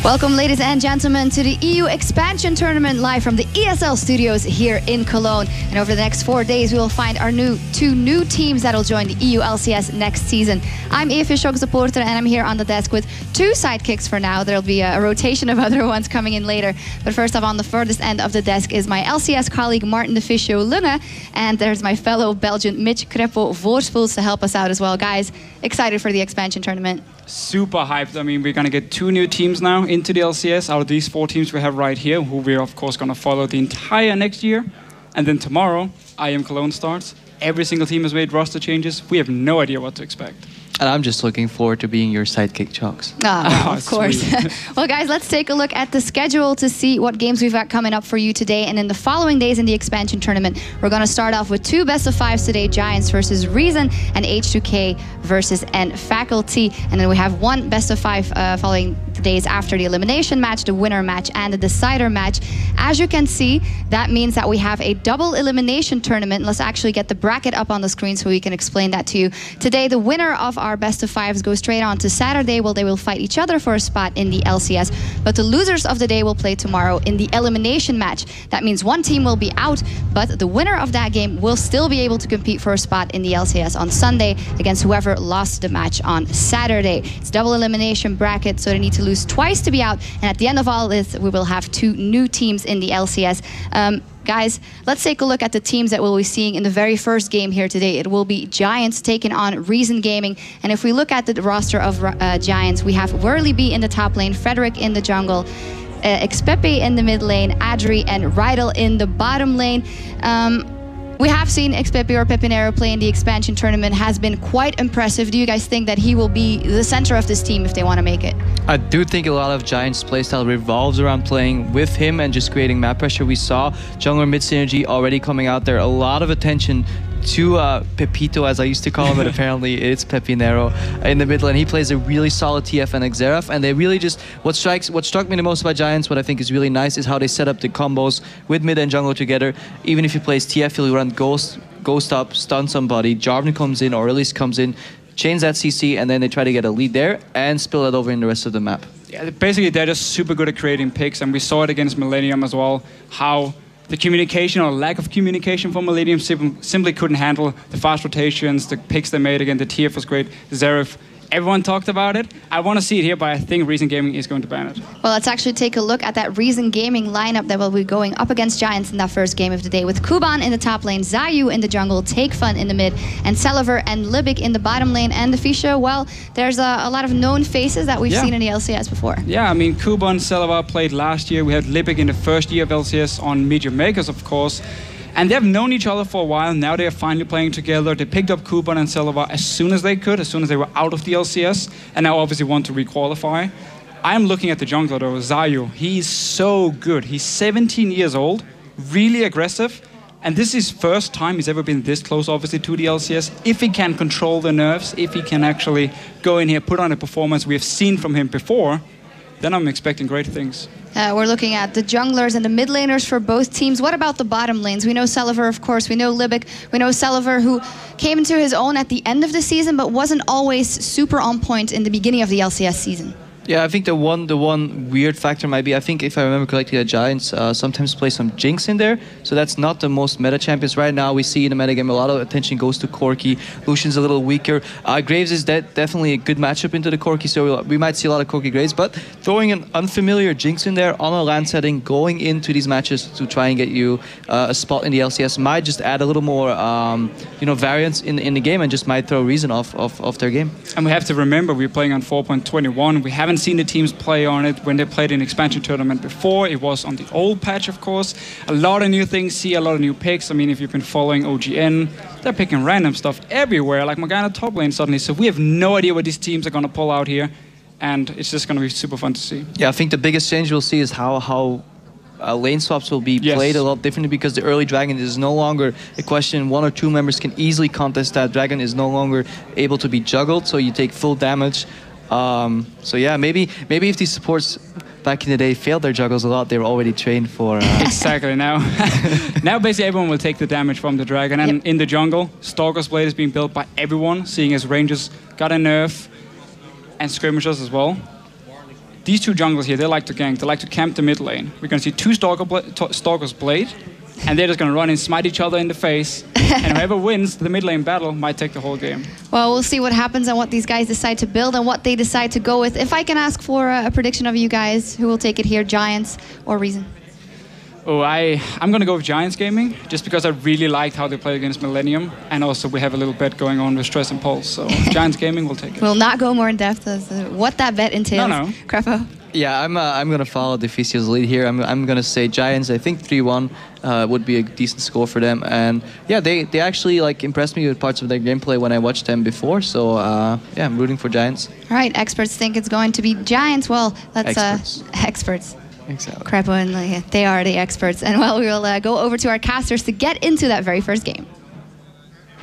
Welcome, ladies and gentlemen, to the EU Expansion Tournament live from the ESL studios here in Cologne. And over the next 4 days, we will find our two new teams that will join the EU LCS next season. I'm Sjokz supporter, and I'm here on the desk with two sidekicks for now. There'll be a rotation of other ones coming in later. But first off, on the furthest end of the desk is my LCS colleague Martin Deficio Lunge, and there's my fellow Belgian Mitch Krepo to help us out as well. Guys, excited for the Expansion Tournament? Super hyped. I mean, we're going to get 2 new teams now into the LCS out of these 4 teams we have right here, who we're of course going to follow the entire next year. And then tomorrow, IEM Cologne starts. Every single team has made roster changes. We have no idea what to expect. And I'm just looking forward to being your sidekick, Sjokz. Oh, of course. Well, guys, let's take a look at the schedule to see what games we've got coming up for you today. And in the following days in the Expansion Tournament, we're going to start off with 2 best-of-5s today, Giants versus Reason and H2K versus Faculty. And then we have 1 best-of-5 following the days after the elimination match, the winner match, and the decider match. As you can see, that means that we have a double elimination tournament. Let's actually get the bracket up on the screen so we can explain that to you. Today, the winner of our best-of-5s go straight on to Saturday, where they will fight each other for a spot in the LCS. But the losers of the day will play tomorrow in the elimination match. That means 1 team will be out, but the winner of that game will still be able to compete for a spot in the LCS on Sunday against whoever lost the match on Saturday. It's double elimination bracket, so they need to lose twice to be out. And at the end of all this, we will have 2 new teams in the LCS. Guys, let's take a look at the teams that we'll be seeing in the very first game here today. It will be Giants taking on Reason Gaming. And if we look at the roster of Giants, we have Whirly B in the top lane, Frederick in the jungle, Xpepe in the mid lane, Adri and Rydell in the bottom lane. We have seen Xpepe or Pepinero play in the Expansion Tournament, has been quite impressive. Do you guys think that he will be the center of this team if they want to make it? I do think a lot of Giants' playstyle revolves around playing with him and just creating map pressure. We saw jungler mid synergy already coming out there. A lot of attention to Pepito, as I used to call him, but apparently it's Pepinero in the mid lane. He plays a really solid TF and Xerath, and they really just, what struck me the most about Giants, what I think is really nice, is how they set up the combos with mid and jungle together. Even if he plays TF, he'll run Ghost up, stun somebody, Jarvan comes in, or at least comes in, chains that CC, and then they try to get a lead there and spill it over in the rest of the map. Yeah, basically they're just super good at creating picks, and we saw it against Millennium as well, how the communication or lack of communication from Millennium simply couldn't handle the fast rotations, the picks they made. Again, the TF was great. Xerath, everyone talked about it. I want to see it here, but I think Reason Gaming is going to ban it. Well, let's actually take a look at that Reason Gaming lineup that will be going up against Giants in that first game of the day, with Kuban in the top lane, Zayu in the jungle, Take Fun in the mid, and Celiver and Libic in the bottom lane. And Deficio, well, there's a lot of known faces that we've seen in the LCS before. Yeah, I mean, Kuban, Celiver played last year. We had Libic in the first year of LCS on Medium Makers, of course. And they've known each other for a while. Now they're finally playing together. They picked up Kuban and Celiver as soon as they could, as soon as they were out of the LCS, and now obviously want to requalify. I'm looking at the jungler though, Zayu. He's so good. He's 17 years old, really aggressive, and this is his first time he's ever been this close, obviously, to the LCS. If he can control the nerves, if he can actually go in here, put on a performance we have seen from him before, then I'm expecting great things. We're looking at the junglers and the mid laners for both teams. What about the bottom lanes? We know Celiver, of course. We know Libic. We know Celiver, who came into his own at the end of the season, but wasn't always super on point in the beginning of the LCS season. Yeah, I think the one weird factor might be, I think if I remember correctly, the Giants sometimes play some Jinx in there, so that's not the most meta champions. Right now we see in the metagame a lot of attention goes to Corki. Lucian's a little weaker. Graves is definitely a good matchup into the Corki, so we might see a lot of Corki Graves, but throwing an unfamiliar Jinx in there on a LAN setting, going into these matches to try and get you a spot in the LCS might just add a little more variance in the game, and just might throw Reason off their game. And we have to remember, we're playing on 4.21. We haven't seen the teams play on it when they played in Expansion Tournament before. It was on the old patch, of course. A lot of new things, see a lot of new picks. I mean, if you've been following OGN, they're picking random stuff everywhere, like Morgana top lane suddenly. So we have no idea what these teams are going to pull out here, and it's just going to be super fun to see. Yeah, I think the biggest change we'll see is how lane swaps will be played a lot differently, because the early dragon is no longer a question. 1 or 2 members can easily contest that. Dragon is no longer able to be juggled, so you take full damage. So yeah, maybe if these supports back in the day failed their juggles a lot, they were already trained for... Exactly, now basically everyone will take the damage from the dragon. And in the jungle, Stalker's Blade is being built by everyone, seeing as Rangers got a nerf, and Skirmishers as well. these two junglers here, they like to gank. They like to camp the mid lane. We're going to see two Stalkers Blade, and they're just going to run and smite each other in the face. And whoever wins the mid lane battle might take the whole game. Well, we'll see what happens and what these guys decide to build and what they decide to go with. If I can ask for a prediction of you guys, who will take it here, Giants or Reason? Oh, I'm going to go with Giants Gaming, just because I really liked how they played against Millennium. And also we have a little bet going on with Stress and Pulse. So Giants Gaming will take it. We'll not go more in depth as what that bet entails. No. Krepo? Yeah, I'm gonna follow Deficio's lead here. I'm gonna say Giants. I think 3-1 would be a decent score for them. And yeah, they actually like impressed me with parts of their gameplay when I watched them before. So yeah, I'm rooting for Giants. All right, experts think it's going to be Giants. Well, that's experts. Exactly. Krepo and Leah, they are the experts. And well, we will go over to our casters to get into that very first game.